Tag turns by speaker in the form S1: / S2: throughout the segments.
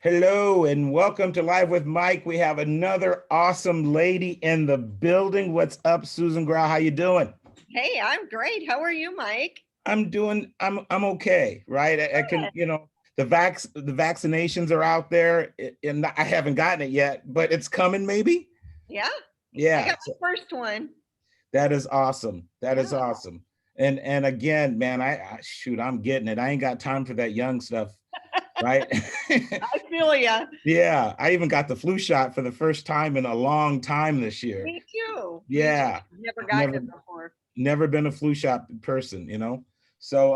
S1: Hello and welcome to Live with Mike. We have another awesome lady in the building. What's up, Susan Grau? How you doing?
S2: Hey, I'm great. How are you, Mike?
S1: I'm okay, right? I can,
S2: Good.
S1: the vaccinations are out there and I haven't gotten it yet, but it's coming maybe.
S2: Yeah, I
S1: Yeah,
S2: got my first one.
S1: that is awesome. That is
S2: Yeah.
S1: awesome. And again, man, I shoot, I'm getting it. I ain't got time for that young stuff, right?
S2: I feel ya.
S1: Yeah, I even got the flu shot for the first time in a long time this year.
S2: Me too. Me too.
S1: Yeah,
S2: I've never
S1: I've
S2: gotten
S1: never
S2: it before.
S1: never been a flu shot person. So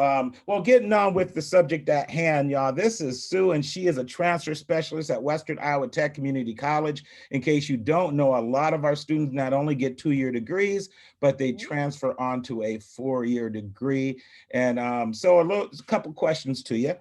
S1: well, getting on with the subject at hand, y'all. This is Sue, and she is a transfer specialist at Western Iowa Tech Community College. In case you don't know, a lot of our students not only get 2-year degrees, but they
S2: Mhm.
S1: transfer onto a 4-year degree. And so a couple questions to you.
S2: Okay.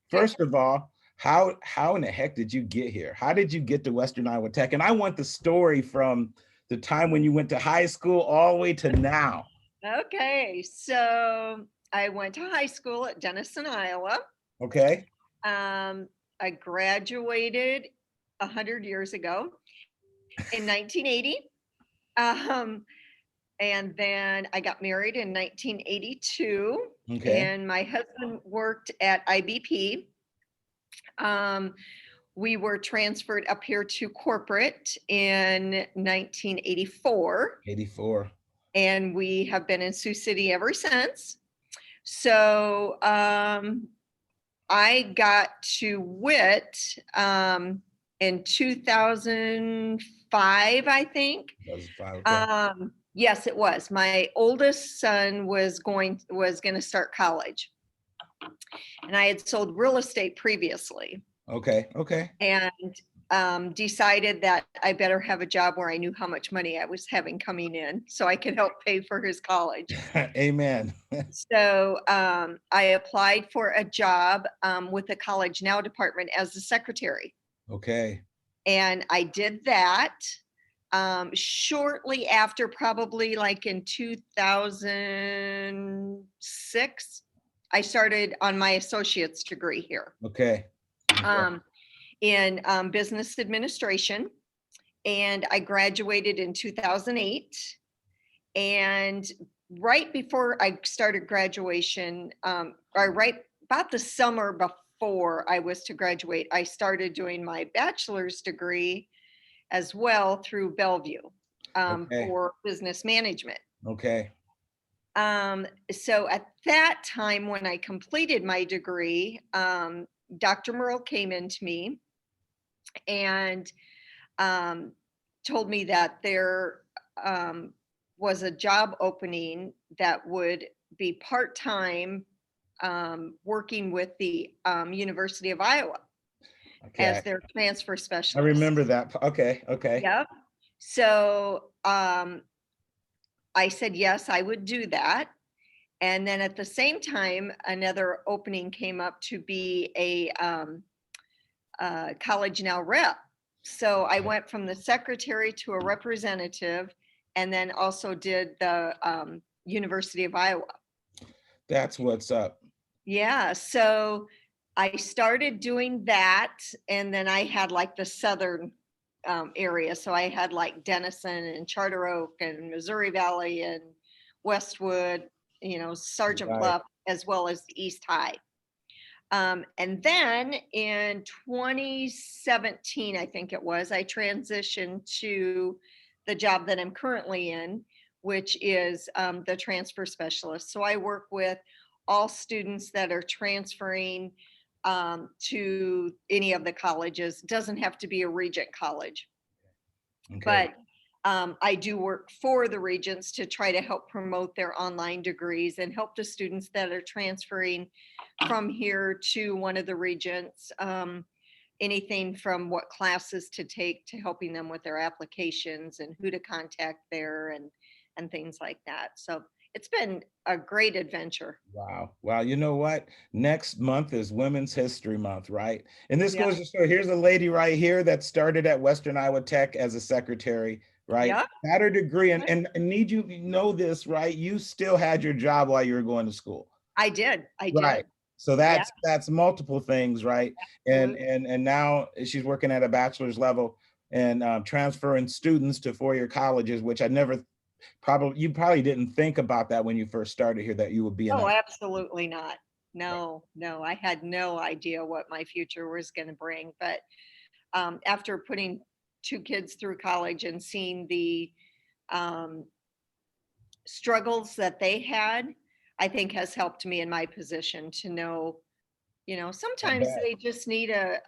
S1: First of all, how in the heck did you get here? How did you get to Western Iowa Tech? And I want the story from the time when you went to high school all the way to now.
S2: Okay. So I went to high school at Denison, Iowa.
S1: Okay.
S2: I graduated 100 years ago in 1980. Um, and then I got married in 1982.
S1: Okay.
S2: And my husband worked at IBP. Um, we were transferred up here to corporate in 1984,
S1: 84.
S2: and we have been in Sioux City ever since. So I got to WIT in 2005, I think.
S1: 2005. Okay.
S2: Yes, it was. My oldest son was going to start college, and I had sold real estate previously.
S1: Okay. Okay.
S2: And decided that I better have a job where I knew how much money I was having coming in so I could help pay for his college.
S1: Amen.
S2: So I applied for a job with the College Now department as a secretary.
S1: Okay.
S2: And I did that shortly after, probably like in 2006. I started on my associate's degree here.
S1: Okay. Okay.
S2: Um, in business administration, and I graduated in 2008. And right before I started graduation, or right about the summer before I was to graduate, I started doing my bachelor's degree as well through Bellevue
S1: Okay.
S2: for business management.
S1: Okay.
S2: So at that time, when I completed my degree, Dr. Merle came into me and um, told me that there was a job opening that would be part-time, working with the University of Iowa
S1: Okay.
S2: as their transfer
S1: I
S2: specialist.
S1: remember that. Okay. Okay.
S2: Yep. So I said, yes, I would do that. And then at the same time, another opening came up to be a College Now rep. So I went from the secretary to a representative, and then also did the University of Iowa.
S1: That's what's up.
S2: Yeah, so I started doing that, and then I had like the southern area. So I had like Denison and Charter Oak and Missouri Valley and Westwood, Sergeant
S1: Right.
S2: Bluff, as well as the East High. And then in 2017, I think it was, I transitioned to the job that I'm currently in, which is the transfer specialist. So I work with all students that are transferring to any of the colleges. It doesn't have to be a regent college,
S1: Okay.
S2: but I do work for the regents to try to help promote their online degrees and help the students that are transferring from here to one of the regents, anything from what classes to take to helping them with their applications and who to contact there, and things like that. So it's been a great adventure.
S1: Wow. Wow. You know what? Next month is Women's History Month, right? And this
S2: Yeah.
S1: goes to show here's a lady right here that started at Western Iowa Tech as a secretary, right?
S2: Yeah.
S1: Got her degree and need you know this, right? You still had your job while you were going to school.
S2: I did. I
S1: Right.
S2: did.
S1: So
S2: Yeah,
S1: that's multiple things, right? And
S2: absolutely.
S1: and now she's working at a bachelor's level and transferring students to four-year colleges, which I never you probably didn't think about that when you first started here, that you would be in
S2: Oh,
S1: that.
S2: absolutely not. No, no, I had no idea what my future was going to bring. But after putting two kids through college and seeing the um, struggles that they had, I think has helped me in my position to know,
S1: I
S2: sometimes
S1: bet.
S2: they just need a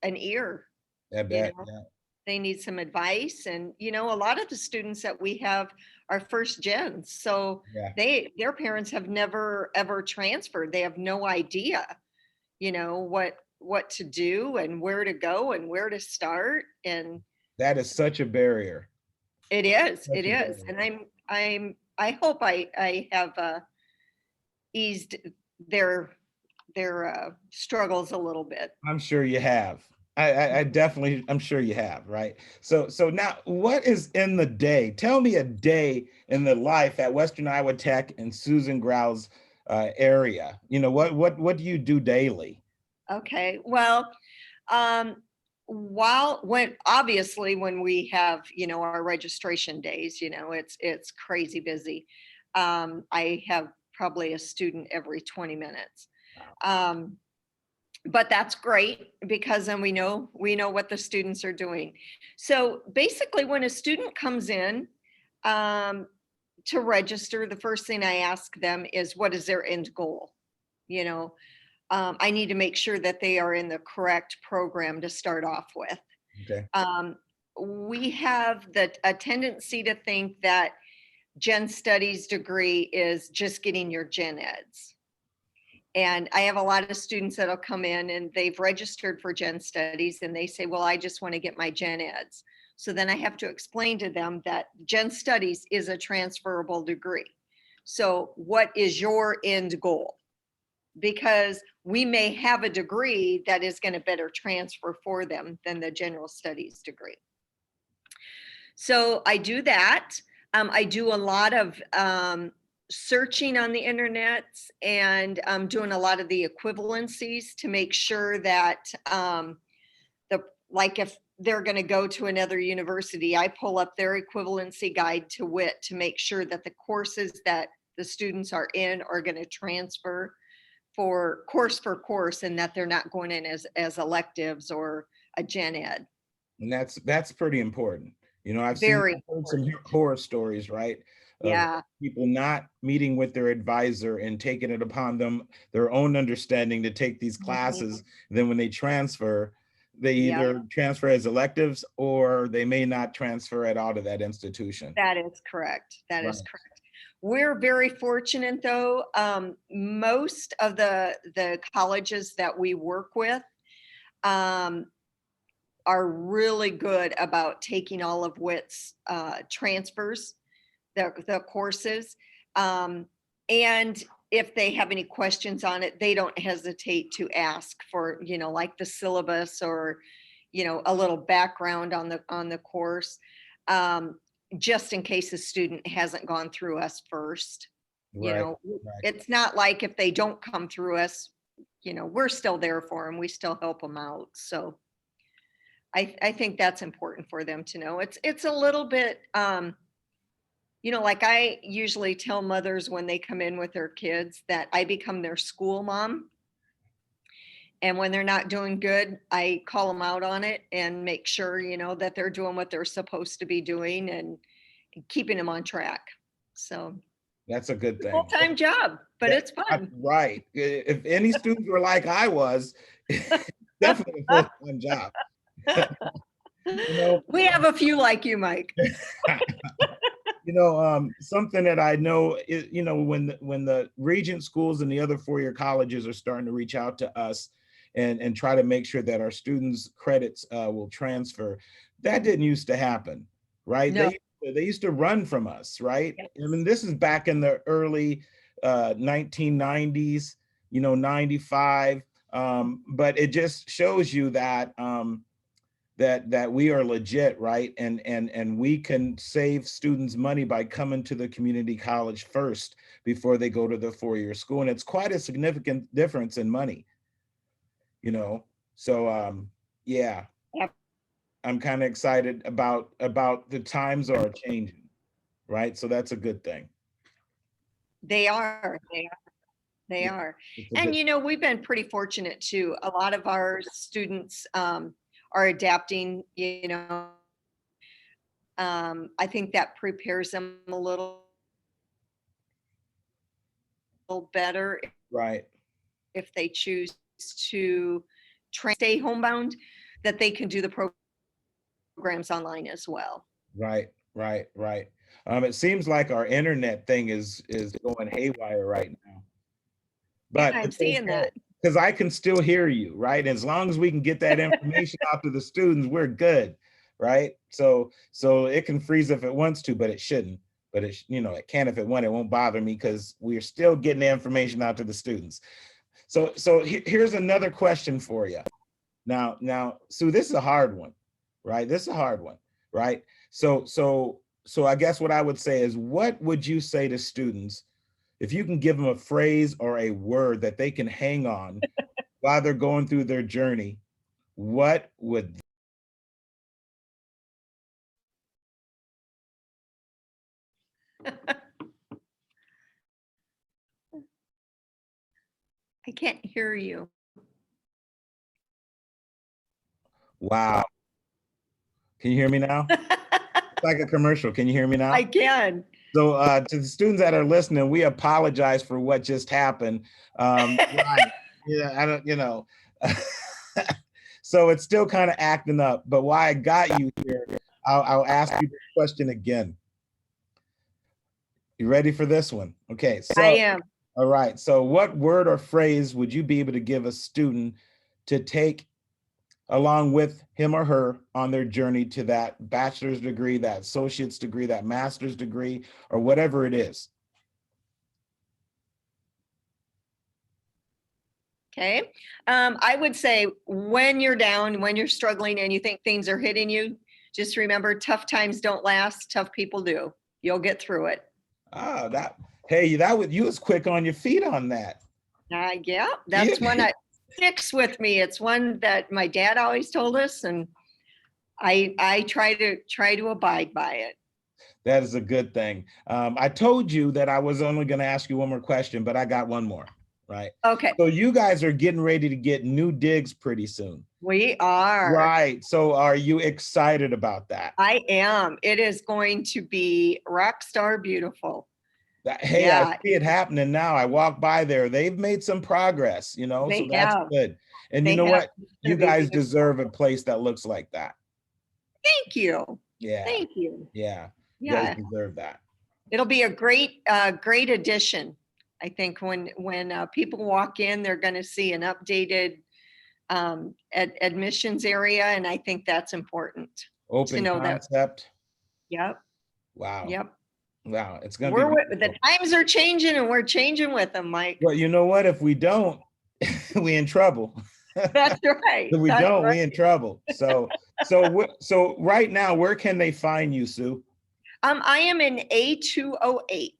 S2: an ear,
S1: I
S2: you
S1: bet.
S2: know,
S1: Yeah.
S2: they need some advice. And, a lot of the students that we have are first gens. So
S1: Yeah.
S2: their parents have never ever transferred. They have no idea, what to do and where to go and where to start. And
S1: That is such a barrier.
S2: it is, it
S1: Such a
S2: is.
S1: barrier.
S2: And I hope I have eased their struggles a little bit.
S1: I'm sure you have. I definitely, I'm sure you have, right? So now what is in the day? Tell me a day in the life at Western Iowa Tech and Susan Grau's area. What do you do daily?
S2: Okay. Well, um, when obviously when we have, our registration days, it's crazy busy. I have probably a student every 20 minutes. Um, but that's great because then we know what the students are doing. So basically when a student comes in um, to register, the first thing I ask them is what is their end goal? You know, I need to make sure that they are in the correct program to start off with.
S1: Okay.
S2: Um, we have a tendency to think that Gen Studies degree is just getting your Gen Eds. And I have a lot of students that'll come in and they've registered for Gen Studies and they say, well, I just want to get my Gen Eds. So then I have to explain to them that Gen Studies is a transferable degree. So what is your end goal? Because we may have a degree that is going to better transfer for them than the general studies degree. So I do that. I do a lot of searching on the internet and doing a lot of the equivalencies to make sure that like if they're going to go to another university, I pull up their equivalency guide to WIT to make sure that the courses that the students are in are going to transfer for course and that they're not going in as electives or a gen ed.
S1: And that's pretty important.
S2: Very
S1: I've heard some
S2: important.
S1: horror stories, right? Of
S2: Yeah.
S1: people not meeting with their advisor and taking it upon them, their own understanding to take these
S2: Mhm.
S1: classes. Then when they transfer, they
S2: Yeah,
S1: either transfer as electives or they may not transfer at all to that institution.
S2: that is correct. That is
S1: Right.
S2: correct. We're very fortunate though. Most of the colleges that we work with um, are really good about taking all of WIT's transfers, the courses. And if they have any questions on it, they don't hesitate to ask for, like the syllabus or, a little background on the course, um, just in case the student hasn't gone through us first. You
S1: Right.
S2: know,
S1: Right.
S2: it's not like if they don't come through us, we're still there for them. We still help them out. So I think that's important for them to know. It's a little bit like I usually tell mothers when they come in with their kids that I become their school mom. And when they're not doing good, I call them out on it and make sure, that they're doing what they're supposed to be doing and keeping them on track. So
S1: That's a good
S2: it's a
S1: thing.
S2: full-time job, but it's fun.
S1: Right. If any students were like I was, definitely a full-time job. You know,
S2: We have a few like you, Mike.
S1: something that I know is, when the Regent schools and the other four-year colleges are starting to reach out to us and try to make sure that our students' credits will transfer, that didn't used to happen, right?
S2: No.
S1: They used to run from us, right?
S2: Yes.
S1: I mean, this is back in the early 1990s, 95. But it just shows you that that we are legit, right? And we can save students money by coming to the community college first before they go to the four-year school. And it's quite a significant difference in money, you know? So yeah,
S2: Yep.
S1: I'm kind of excited about the times are changing, right? So that's a good thing.
S2: They are. They
S1: Yeah,
S2: are.
S1: it's a
S2: And,
S1: good,
S2: we've been pretty fortunate too. A lot of our students are adapting, I think that prepares them a little better
S1: right,
S2: if they choose to stay homebound, that they can do the programs online as well.
S1: right, right, right. It seems like our internet thing is going haywire right now,
S2: Yeah,
S1: but
S2: I'm
S1: it's
S2: seeing
S1: okay
S2: that.
S1: because I can still hear you, right? As long as we can get that information out to the students, we're good, right? So it can freeze if it wants to, but it shouldn't. But it, it can if it wants. It won't bother me because we're still getting the information out to the students. So here's another question for you. Now, Sue, this is a hard one, right? This is a hard one, right? So I guess what I would say is, what would you say to students if you can give them a phrase or a word that they can hang on while they're going through their journey? What would
S2: I can't hear you.
S1: wow? Can you hear me now? It's like a commercial. Can you hear me
S2: I
S1: now?
S2: can.
S1: So to the students that are listening, we apologize for what just happened. Right. Yeah, I don't, so it's still kind of acting up, but why I got you here, I'll ask you the question again. You ready for this one? Okay,
S2: I
S1: so,
S2: am.
S1: all right. So what word or phrase would you be able to give a student to take along with him or her on their journey to that bachelor's degree, that associate's degree, that master's degree, or whatever it is?
S2: Okay. I would say when you're down, when you're struggling and you think things are hitting you, just remember tough times don't last, tough people do. You'll get through it.
S1: Ah, hey, you was quick on your feet on that.
S2: Yeah,
S1: Yeah,
S2: that's one that sticks with me. It's one that my dad always told us, and I try to abide by it.
S1: that is a good thing. I told you that I was only going to ask you one more question, but I got one more, right?
S2: Okay,
S1: So you guys are getting ready to get new digs pretty soon.
S2: we are.
S1: Right. So are you excited about that?
S2: I am. It is going to be rock star beautiful.
S1: Hey, I
S2: Yeah,
S1: see it happening now. I walk by there. They've made some progress, so
S2: they
S1: that's
S2: have.
S1: good. And you
S2: They
S1: know
S2: have.
S1: what?
S2: It's going
S1: You
S2: to be
S1: guys
S2: beautiful.
S1: deserve a place that looks like that.
S2: Thank you.
S1: Yeah.
S2: Thank you.
S1: Yeah. You guys
S2: Yeah,
S1: deserve that.
S2: it'll be a great addition. I think when people walk in, they're going to see an updated admissions area, and I think that's important to
S1: Open
S2: know that.
S1: concept.
S2: Yep,
S1: Wow.
S2: yep.
S1: Wow. It's going to be
S2: The
S1: beautiful.
S2: times are changing, and we're changing with them, Mike.
S1: Well, you know what? If we don't, we in trouble.
S2: That's right.
S1: If we
S2: That's
S1: don't,
S2: right.
S1: we in trouble. So right now, where can they find you, Sue?
S2: I am in A208.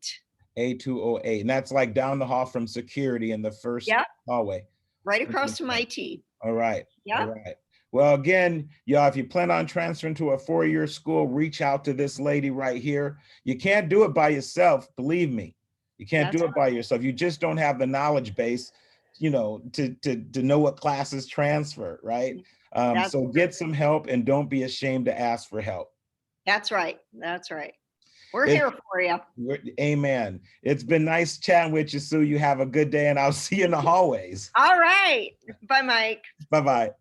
S1: A208, and that's like down the hall from security in the first
S2: Yep,
S1: hallway.
S2: right across from IT.
S1: All right. All
S2: Yep,
S1: right. Well, again, y'all, if you plan on transferring to a four-year school, reach out to this lady right here. You can't do it by yourself, believe me. You can't
S2: that's
S1: do it by yourself. You just don't have the knowledge base, to know what classes transfer, right?
S2: that's
S1: So get some help and don't be ashamed to ask for help.
S2: that's right. That's right. We're
S1: It,
S2: here for you.
S1: Amen. It's been nice chatting with you, Sue. You have a good day, and I'll see you in the hallways.
S2: All right. Bye, Mike.
S1: Bye-bye.